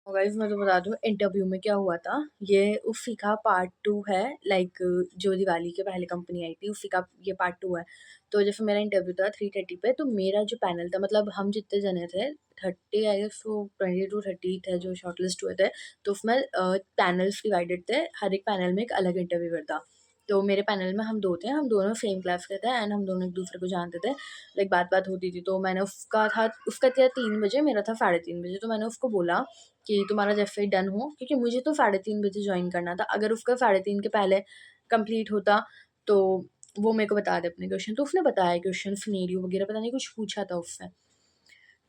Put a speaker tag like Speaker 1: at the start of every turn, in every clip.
Speaker 1: Guys मैं तो बता दूँ इंटरव्यू में क्या हुआ था। ये उसी का पार्ट 2 है। लाइक जो दिवाली के पहले कंपनी आई थी उसी का ये पार्ट 2 है। तो जैसे मेरा इंटरव्यू था 3:30 पे, तो मेरा जो पैनल था मतलब हम जितने जने थे 30 आई गेस, वो 20 टू 30 थे जो शॉर्टलिस्ट हुए थे। तो उसमें पैनल्स डिवाइडेड थे, हर एक पैनल में एक अलग इंटरव्यूअर था। तो मेरे पैनल में हम 2 थे, हम दोनों सेम क्लास के थे एंड हम दोनों एक-दूसरे को जानते थे। लाइक बात-बात होती थी, तो मैंने उसका था 3 बजे, मेरा था 3:30 बजे। तो मैंने उसको बोला कि तुम्हारा जैसे ही डन हो, क्योंकि मुझे तो 3:30 बजे जॉइन करना था। अगर उसका 3:30 के पहले कंप्लीट होता तो वो मेरे को बता दे अपने क्वेश्चन। तो उसने बताया क्वेश्चन, सिनेरियो वगैरह पता नहीं कुछ पूछा था उससे।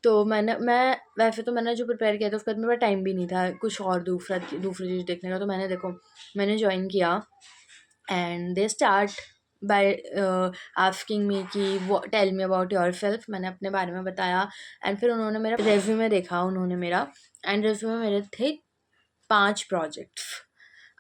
Speaker 1: तो मैं वैसे तो मैंने जो प्रिपेयर किया था उसके बाद मेरे पास टाइम भी नहीं था कुछ और दूसरी चीज़ देखने का। तो मैंने जॉइन किया and they start by asking me कि वो टेल मी अबाउट योरसेल्फ। मैंने अपने बारे में बताया एंड फिर उन्होंने मेरा रेज्यूमे देखा, उन्होंने मेरा एंड रेज्यूमे में मेरे थे 5 प्रोजेक्ट्स।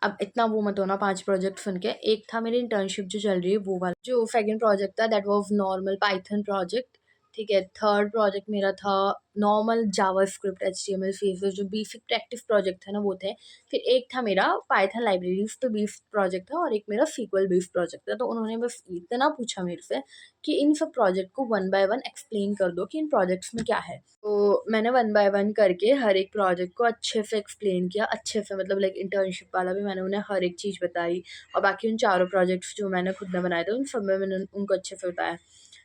Speaker 1: अब इतना वो मत होना 5 प्रोजेक्ट सुन के। एक था मेरी इंटर्नशिप जो चल रही है वो वाला। जो सेकंड प्रोजेक्ट था that was normal Python project, ठीक है। थर्ड प्रोजेक्ट मेरा था नॉर्मल जावास्क्रिप्ट, एचटीएमएल, सीएसएस जो बेसिक प्रैक्टिस प्रोजेक्ट थे ना वो थे। फिर एक था मेरा पाइथन लाइब्रेरीज़ पे बेस्ड प्रोजेक्ट था और एक मेरा सीक्वल बेस्ड प्रोजेक्ट था। तो उन्होंने बस इतना पूछा मेरे से कि इन सब प्रोजेक्ट को वन बाय वन एक्सप्लेन कर दो कि इन प्रोजेक्ट्स में क्या है। तो मैंने वन बाय वन करके हर एक प्रोजेक्ट को अच्छे से एक्सप्लेन किया, अच्छे से मतलब लाइक इंटर्नशिप वाला भी मैंने उन्हें हर एक चीज़ बताई और बाकी उन चारों प्रोजेक्ट्स जो मैंने खुद ने बनाए थे उन सब में मैंने उनको अच्छे से बताया।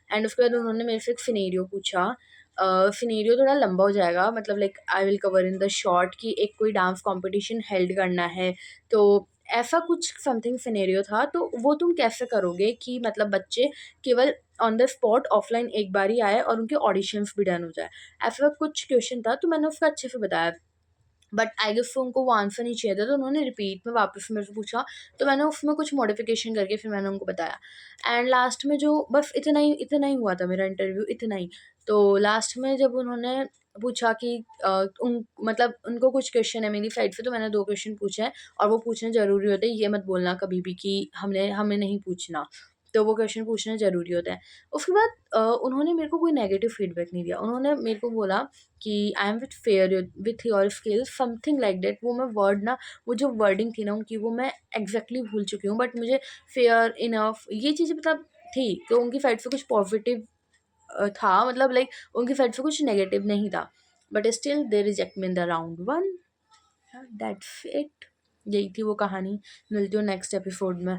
Speaker 1: एंड उसके बाद उन्होंने मेरे से एक सिनेरियो पूछा। सिनेरियो थोड़ा लंबा हो जाएगा, मतलब like I will cover in the short कि एक कोई डांस कॉम्पिटिशन हेल्ड करना है, तो ऐसा कुछ समथिंग सिनेरियो था। तो वो तुम कैसे करोगे कि मतलब बच्चे केवल ऑन द स्पॉट ऑफलाइन एक बार ही आए और उनके ऑडिशंस भी डन हो जाए। ऐसा कुछ क्वेश्चन था, तो मैंने उसका अच्छे से बताया। बट आई गेस उनको वो आंसर नहीं चाहिए था, तो उन्होंने रिपीट में वापस मेरे से पूछा। तो मैंने उसमें कुछ मॉडिफिकेशन करके फिर मैंने उनको बताया एंड लास्ट में जो बस इतना ही हुआ था मेरा इंटरव्यू, इतना ही। तो लास्ट में जब उन्होंने पूछा कि उन मतलब उनको कुछ क्वेश्चन है मेरी साइड से, तो मैंने 2 क्वेश्चन पूछे हैं और वो पूछने ज़रूरी होते हैं। ये मत बोलना कभी भी कि हमें नहीं पूछना। तो वो क्वेश्चन पूछना ज़रूरी होता है। उसके बाद उन्होंने मेरे को कोई नेगेटिव फीडबैक नहीं दिया। उन्होंने मेरे को बोला कि I am with your skills something like that. वो मैं वर्ड ना, वो जो वर्डिंग थी ना उनकी, वो मैं एग्जैक्टली भूल चुकी हूँ। बट मुझे फेयर इनफ ये चीज़ें मतलब थी कि उनकी साइड से कुछ पॉजिटिव था, मतलब लाइक उनकी साइड से कुछ नेगेटिव नहीं था। But still they reject me in the round 1। That's it. यही थी वो कहानी। मिलती हूँ नेक्स्ट एपिसोड में।